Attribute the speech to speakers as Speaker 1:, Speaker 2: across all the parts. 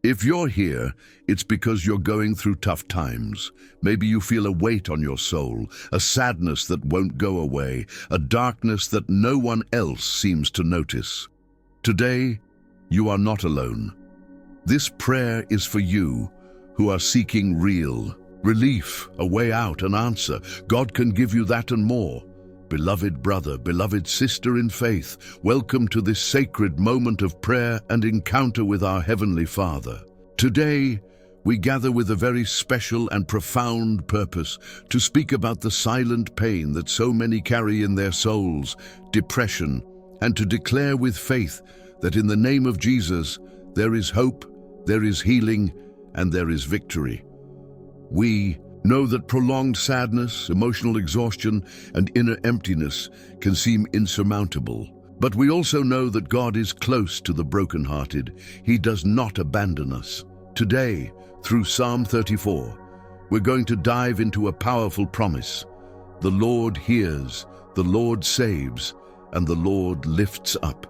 Speaker 1: If you're here, it's because you're going through tough times. Maybe you feel a weight on your soul, a sadness that won't go away, a darkness that no one else seems to notice. Today, you are not alone. This prayer is for you who are seeking real relief, a way out, an answer. God can give you that and more. Beloved brother, beloved sister in faith, welcome to this sacred moment of prayer and encounter with our Heavenly Father. Today, we gather with a very special and profound purpose to speak about the silent pain that so many carry in their souls, depression, and to declare with faith that in the name of Jesus, there is hope, there is healing, and there is victory. We know that prolonged sadness, emotional exhaustion, and inner emptiness can seem insurmountable. But we also know that God is close to the brokenhearted. He does not abandon us. Today, through Psalm 34, we're going to dive into a powerful promise. The Lord hears, the Lord saves, and the Lord lifts up.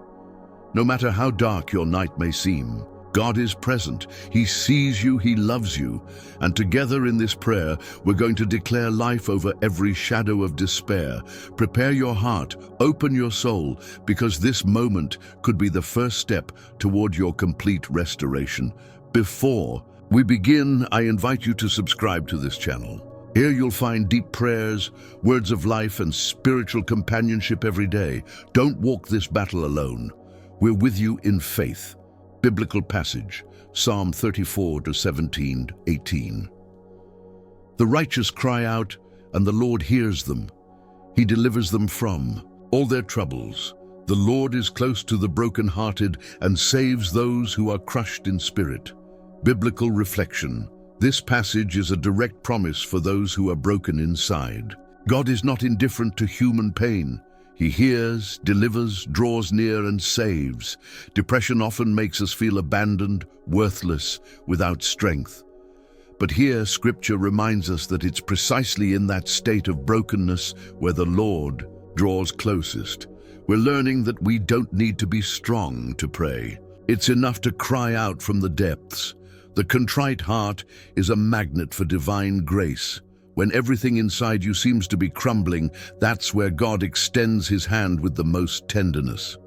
Speaker 1: No matter how dark your night may seem, God is present. He sees you, He loves you. And together in this prayer, we're going to declare life over every shadow of despair. Prepare your heart, open your soul, because this moment could be the first step toward your complete restoration. Before we begin, I invite you to subscribe to this channel. Here you'll find deep prayers, words of life, and spiritual companionship every day. Don't walk this battle alone. We're with you in faith. Biblical passage, Psalm 34:17-18. The righteous cry out, and the Lord hears them. He delivers them from all their troubles. The Lord is close to the brokenhearted and saves those who are crushed in spirit. Biblical reflection. This passage is a direct promise for those who are broken inside. God is not indifferent to human pain. He hears, delivers, draws near, and saves. Depression often makes us feel abandoned, worthless, without strength. But here, Scripture reminds us that it's precisely in that state of brokenness where the Lord draws closest. We're learning that we don't need to be strong to pray. It's enough to cry out from the depths. The contrite heart is a magnet for divine grace. When everything inside you seems to be crumbling, that's where God extends His hand with the most tenderness.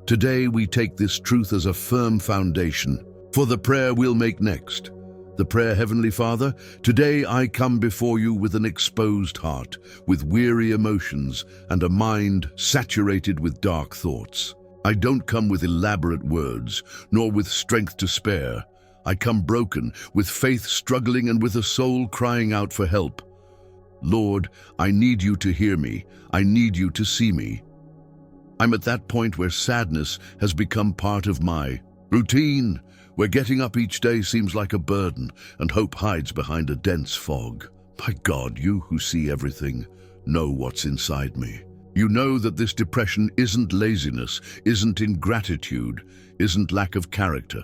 Speaker 1: Today we take this truth as a firm foundation for the prayer we'll make next. The prayer, Heavenly Father, today I come before you with an exposed heart, with weary emotions, and a mind saturated with dark thoughts. I don't come with elaborate words, nor with strength to spare. I come broken, with faith struggling and with a soul crying out for help. Lord, I need you to hear me. I need you to see me. I'm at that point where sadness has become part of my routine, where getting up each day seems like a burden and hope hides behind a dense fog. My God, you who see everything, know what's inside me. You know that this depression isn't laziness, isn't ingratitude, isn't lack of character.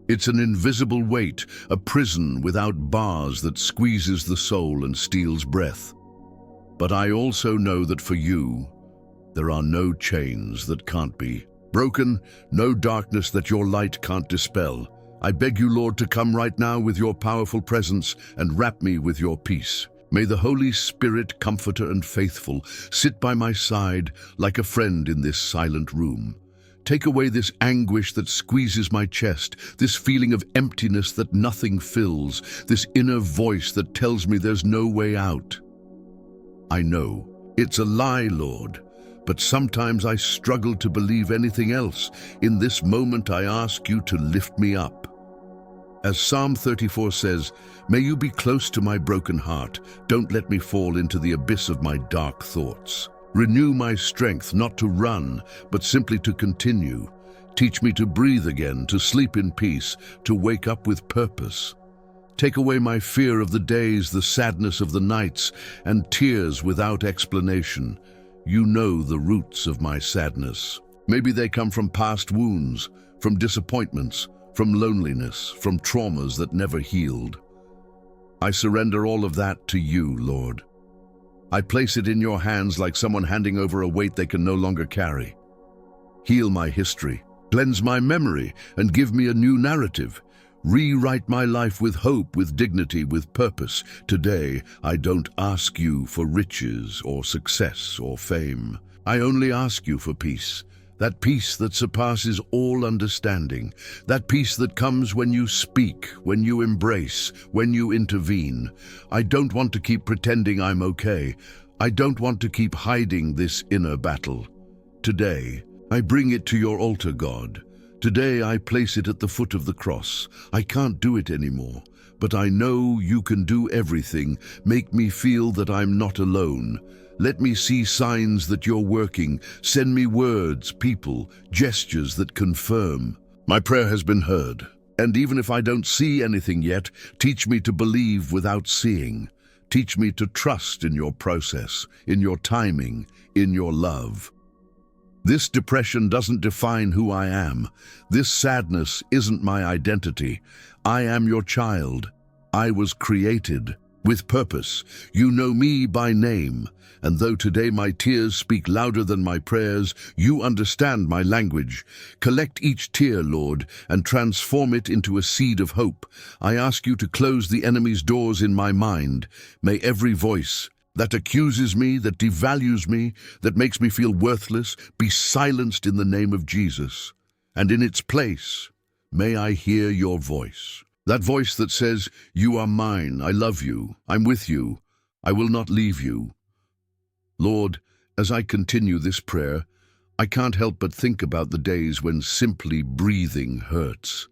Speaker 1: It's an invisible weight, a prison without bars that squeezes the soul and steals breath. But I also know that for you, there are no chains that can't be broken, no darkness that your light can't dispel. I beg you, Lord, to come right now with your powerful presence and wrap me with your peace. May the Holy Spirit, comforter and faithful, sit by my side like a friend in this silent room. Take away this anguish that squeezes my chest, this feeling of emptiness that nothing fills, this inner voice that tells me there's no way out. I know it's a lie, Lord, but sometimes I struggle to believe anything else. In this moment, I ask you to lift me up. As Psalm 34 says, may you be close to my broken heart. Don't let me fall into the abyss of my dark thoughts. Renew my strength, not to run, but simply to continue. Teach me to breathe again, to sleep in peace, to wake up with purpose. Take away my fear of the days, the sadness of the nights, and tears without explanation. You know the roots of my sadness. Maybe they come from past wounds, from disappointments, from loneliness, from traumas that never healed. I surrender all of that to you, Lord. I place it in your hands like someone handing over a weight they can no longer carry. Heal my history, cleanse my memory, and give me a new narrative, Rewrite my life with hope, with dignity, with purpose. Today, I don't ask you for riches or success or fame. I only ask you for peace. That peace that surpasses all understanding. That peace that comes when you speak, when you embrace, when you intervene. I don't want to keep pretending I'm okay. I don't want to keep hiding this inner battle. Today, I bring it to your altar, God. Today I place it at the foot of the cross. I can't do it anymore, but I know you can do everything. Make me feel that I'm not alone. Let me see signs that you're working. Send me words, people, gestures that confirm. My prayer has been heard, and even if I don't see anything yet, teach me to believe without seeing. Teach me to trust in your process, in your timing, in your love. This depression doesn't define who I am. This sadness isn't my identity. I am your child. I was created with purpose. You know me by name. And though today my tears speak louder than my prayers, you understand my language. Collect each tear, Lord, and transform it into a seed of hope. I ask you to close the enemy's doors in my mind. May every voice that accuses me, that devalues me, that makes me feel worthless, be silenced in the name of Jesus. And in its place, may I hear your voice. That voice that says, you are mine, I love you, I'm with you, I will not leave you. Lord, as I continue this prayer, I can't help but think about the days when simply breathing hurts.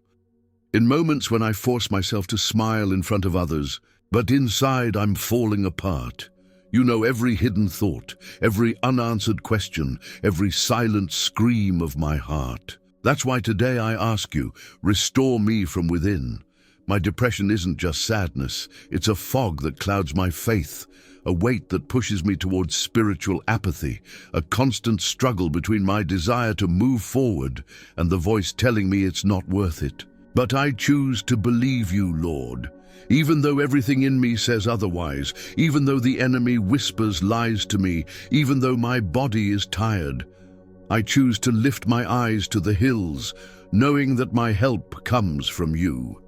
Speaker 1: In moments when I force myself to smile in front of others, but inside I'm falling apart. You know every hidden thought, every unanswered question, every silent scream of my heart. That's why today I ask you, restore me from within. My depression isn't just sadness, it's a fog that clouds my faith, a weight that pushes me towards spiritual apathy, a constant struggle between my desire to move forward and the voice telling me it's not worth it. But I choose to believe you, Lord. Even though everything in me says otherwise, even though the enemy whispers lies to me, even though my body is tired, I choose to lift my eyes to the hills, knowing that my help comes from you.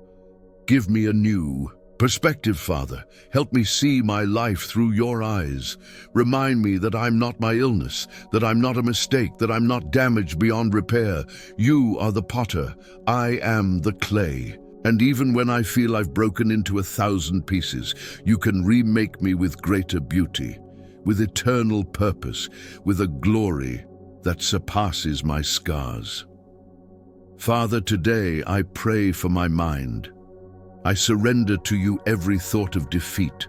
Speaker 1: Give me a new perspective, Father. Help me see my life through your eyes. Remind me that I'm not my illness, that I'm not a mistake, that I'm not damaged beyond repair. You are the potter, I am the clay. And even when I feel I've broken into 1,000 pieces, you can remake me with greater beauty, with eternal purpose, with a glory that surpasses my scars. Father, today I pray for my mind. I surrender to you every thought of defeat,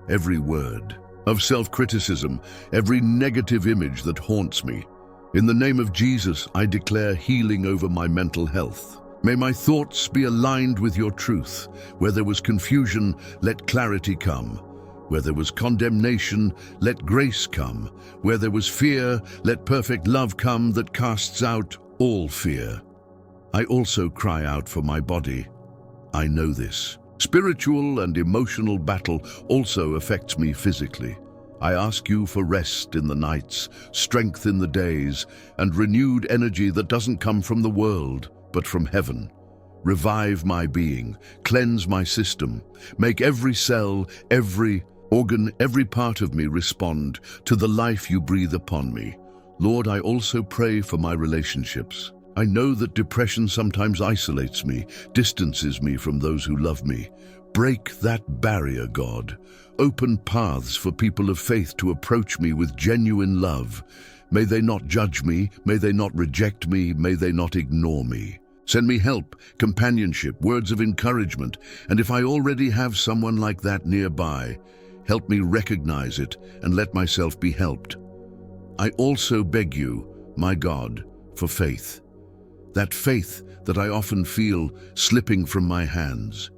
Speaker 1: every word of self-criticism, every negative image that haunts me. In the name of Jesus, I declare healing over my mental health. May my thoughts be aligned with your truth. Where there was confusion, let clarity come. Where there was condemnation, let grace come. Where there was fear, let perfect love come that casts out all fear. I also cry out for my body. I know this. Spiritual and emotional battle also affects me physically. I ask you for rest in the nights, strength in the days, and renewed energy that doesn't come from the world, but from heaven. Revive my being, cleanse my system, make every cell, every organ, every part of me respond to the life you breathe upon me. Lord, I also pray for my relationships. I know that depression sometimes isolates me, distances me from those who love me. Break that barrier, God. Open paths for people of faith to approach me with genuine love. May they not judge me, may they not reject me, may they not ignore me. Send me help, companionship, words of encouragement, and if I already have someone like that nearby, help me recognize it and let myself be helped. I also beg you, my God, for faith. That faith that I often feel slipping from my hands.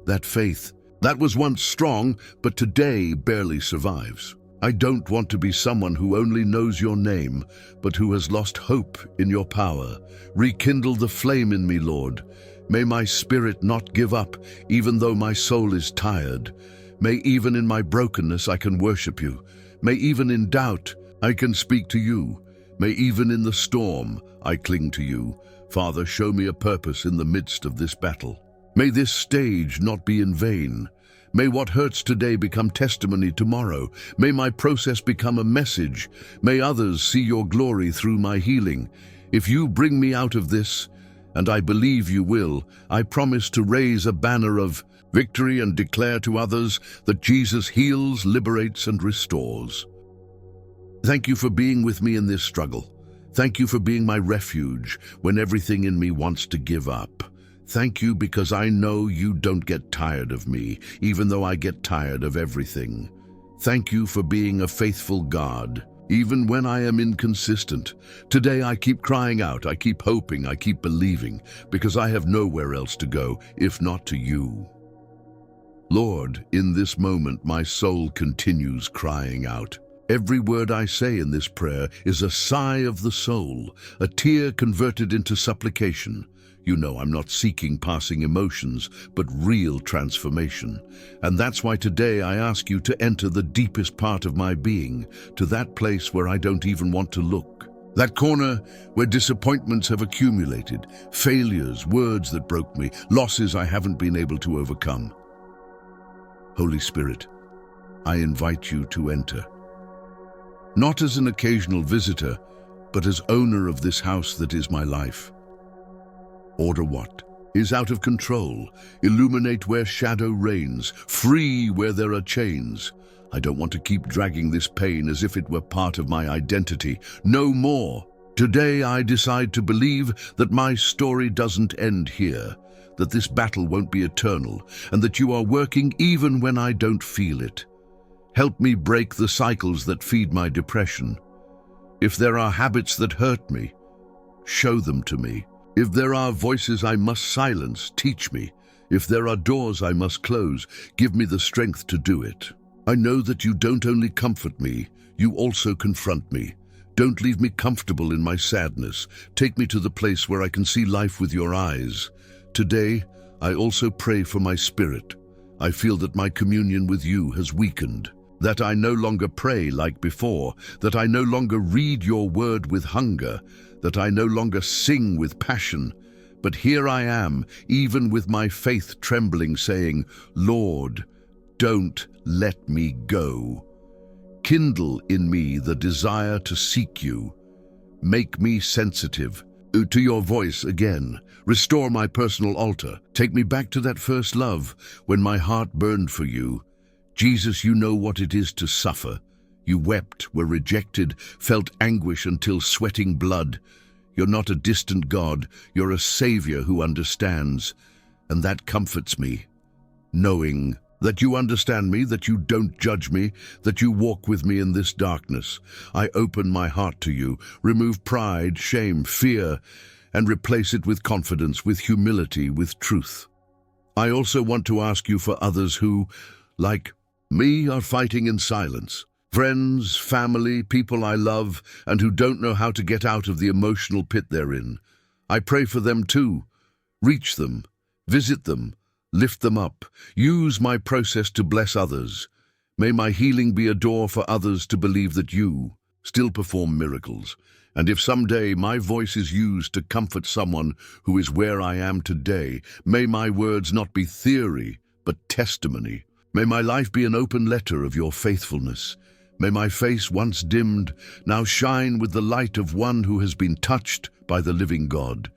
Speaker 1: That faith that was once strong, but today barely survives. I don't want to be someone who only knows your name, but who has lost hope in your power. Rekindle the flame in me, Lord. May my spirit not give up, even though my soul is tired. May even in my brokenness I can worship you. May even in doubt I can speak to you. May even in the storm I cling to you. Father, show me a purpose in the midst of this battle. May this stage not be in vain. May what hurts today become testimony tomorrow. May my process become a message. May others see your glory through my healing. If you bring me out of this, and I believe you will, I promise to raise a banner of victory and declare to others that Jesus heals, liberates, and restores. Thank you for being with me in this struggle. Thank you for being my refuge when everything in me wants to give up. Thank you because I know you don't get tired of me, even though I get tired of everything. Thank you for being a faithful God, even when I am inconsistent. Today I keep crying out, I keep hoping, I keep believing, because I have nowhere else to go, if not to you. Lord, in this moment my soul continues crying out. Every word I say in this prayer is a sigh of the soul, a tear converted into supplication. You know I'm not seeking passing emotions, but real transformation. And that's why today I ask you to enter the deepest part of my being, to that place where I don't even want to look. That corner where disappointments have accumulated, failures, words that broke me, losses I haven't been able to overcome. Holy Spirit, I invite you to enter. Not as an occasional visitor, but as owner of this house that is my life. Order what is out of control, illuminate where shadow reigns, free where there are chains. I don't want to keep dragging this pain as if it were part of my identity. No more. Today I decide to believe that my story doesn't end here, that this battle won't be eternal, and that you are working even when I don't feel it. Help me break the cycles that feed my depression. If there are habits that hurt me, show them to me. If there are voices I must silence, teach me. If there are doors I must close, give me the strength to do it. I know that you don't only comfort me, you also confront me. Don't leave me comfortable in my sadness. Take me to the place where I can see life with your eyes. Today, I also pray for my spirit. I feel that my communion with you has weakened, that I no longer pray like before, that I no longer read your word with hunger, that I no longer sing with passion. But here I am, even with my faith trembling, saying, Lord, don't let me go. Kindle in me the desire to seek you. Make me sensitive to your voice again. Restore my personal altar. Take me back to that first love when my heart burned for you. Jesus, you know what it is to suffer. You wept, were rejected, felt anguish until sweating blood. You're not a distant God, you're a Savior who understands. And that comforts me, knowing that you understand me, that you don't judge me, that you walk with me in this darkness. I open my heart to you, remove pride, shame, fear, and replace it with confidence, with humility, with truth. I also want to ask you for others who, like me, are fighting in silence. Friends, family, people I love, and who don't know how to get out of the emotional pit they're in. I pray for them too. Reach them, visit them, lift them up. Use my process to bless others. May my healing be a door for others to believe that you still perform miracles. And if someday my voice is used to comfort someone who is where I am today, may my words not be theory, but testimony. May my life be an open letter of your faithfulness. May my face, once dimmed, now shine with the light of one who has been touched by the living God.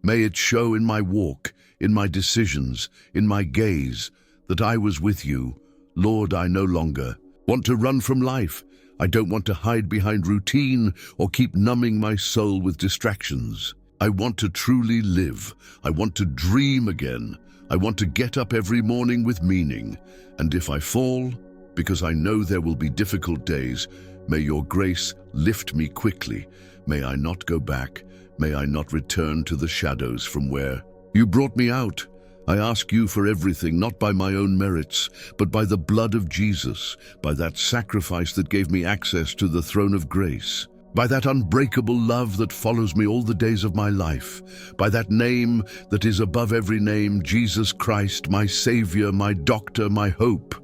Speaker 1: May it show in my walk, in my decisions, in my gaze, that I was with you. Lord, I no longer want to run from life. I don't want to hide behind routine or keep numbing my soul with distractions. I want to truly live. I want to dream again. I want to get up every morning with meaning. And if I fall, because I know there will be difficult days, may your grace lift me quickly. May I not go back. May I not return to the shadows from where you brought me out. I ask you for everything, not by my own merits, but by the blood of Jesus, by that sacrifice that gave me access to the throne of grace, by that unbreakable love that follows me all the days of my life, by that name that is above every name, Jesus Christ, my Savior, my doctor, my hope.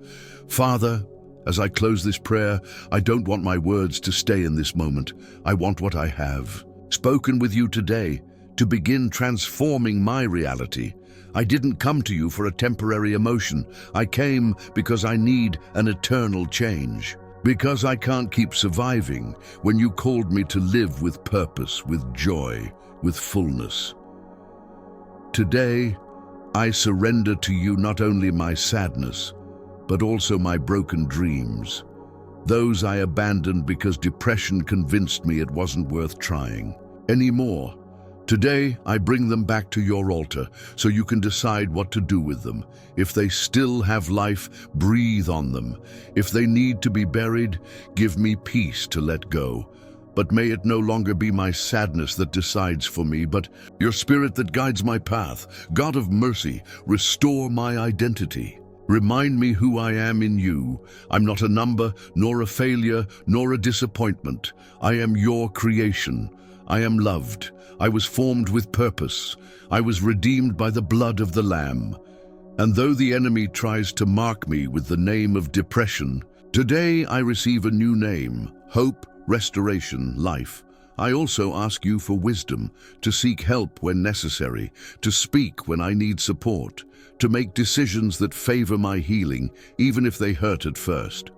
Speaker 1: Father, as I close this prayer, I don't want my words to stay in this moment. I want what I have spoken with you today to begin transforming my reality. I didn't come to you for a temporary emotion. I came because I need an eternal change. Because I can't keep surviving when you called me to live with purpose, with joy, with fullness. Today, I surrender to you not only my sadness, but also my broken dreams. Those I abandoned because depression convinced me it wasn't worth trying anymore. Today, I bring them back to your altar so you can decide what to do with them. If they still have life, breathe on them. If they need to be buried, give me peace to let go. But may it no longer be my sadness that decides for me, but your spirit that guides my path. God of mercy, restore my identity. Remind me who I am in you. I'm not a number, nor a failure, nor a disappointment. I am your creation. I am loved. I was formed with purpose. I was redeemed by the blood of the Lamb. And though the enemy tries to mark me with the name of depression, today I receive a new name: hope, restoration, life. I also ask you for wisdom, to seek help when necessary, to speak when I need support, to make decisions that favor my healing, even if they hurt at first.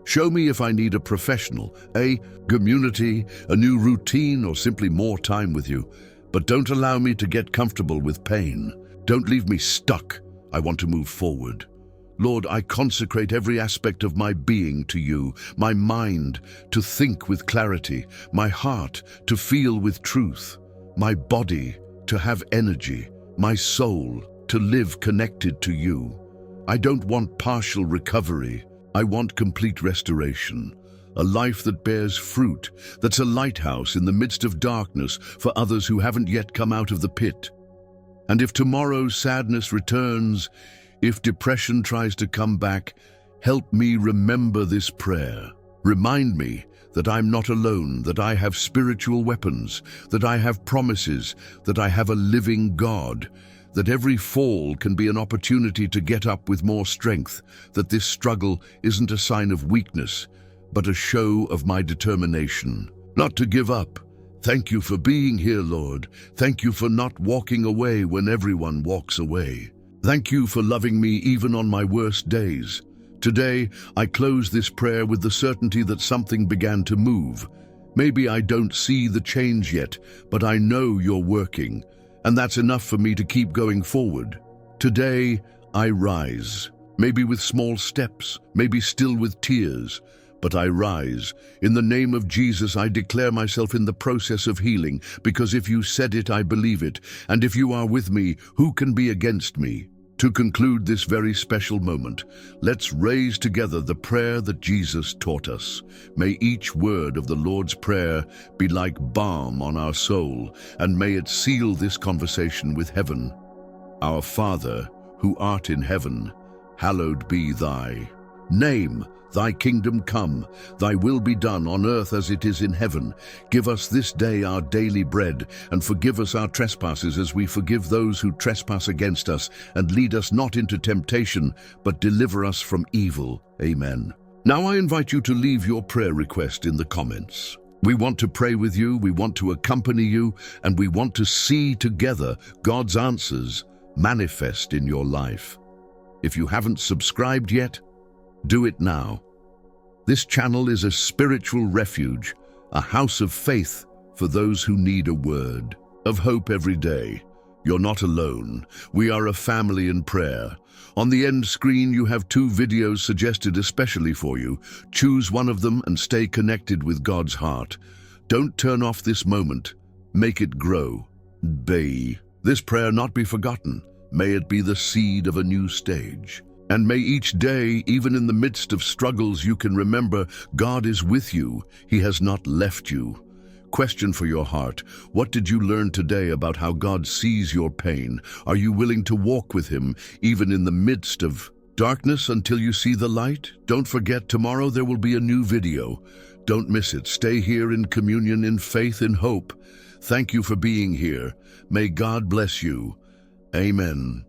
Speaker 1: Show me if I need a professional, a community, a new routine, or simply more time with you. But don't allow me to get comfortable with pain. Don't leave me stuck. I want to move forward. Lord, I consecrate every aspect of my being to you, my mind to think with clarity, my heart to feel with truth, my body to have energy, my soul to live connected to you. I don't want partial recovery. I want complete restoration, a life that bears fruit, that's a lighthouse in the midst of darkness for others who haven't yet come out of the pit. And if tomorrow's sadness returns, if depression tries to come back, help me remember this prayer. Remind me that I'm not alone, that I have spiritual weapons, that I have promises, that I have a living God, that every fall can be an opportunity to get up with more strength, that this struggle isn't a sign of weakness, but a show of my determination. Not to give up. Thank you for being here, Lord. Thank you for not walking away when everyone walks away. Thank you for loving me even on my worst days. Today, I close this prayer with the certainty that something began to move. Maybe I don't see the change yet, but I know you're working. And that's enough for me to keep going forward. Today, I rise, maybe with small steps, maybe still with tears, but I rise. In the name of Jesus, I declare myself in the process of healing, because if you said it, I believe it, and if you are with me, who can be against me? To conclude this very special moment, let's raise together the prayer that Jesus taught us. May each word of the Lord's Prayer be like balm on our soul, and may it seal this conversation with heaven. Our Father, who art in heaven, hallowed be thy name. Thy kingdom come, thy will be done on earth as it is in heaven. Give us this day our daily bread, and forgive us our trespasses as we forgive those who trespass against us. And lead us not into temptation, but deliver us from evil. Amen. Now I invite you to leave your prayer request in the comments. We want to pray with you, we want to accompany you, and we want to see together God's answers manifest in your life. If you haven't subscribed yet, do it now. This channel is a spiritual refuge, a house of faith for those who need a word of hope every day. You're not alone. We are a family in prayer. On the end screen, you have 2 videos suggested especially for you. Choose one of them and stay connected with God's heart. Don't turn off this moment. Make it grow. May this prayer not be forgotten. May it be the seed of a new stage. And may each day, even in the midst of struggles, you can remember God is with you. He has not left you. Question for your heart: what did you learn today about how God sees your pain? Are you willing to walk with Him, even in the midst of darkness, until you see the light? Don't forget, tomorrow there will be a new video. Don't miss it. Stay here in communion, in faith, in hope. Thank you for being here. May God bless you. Amen.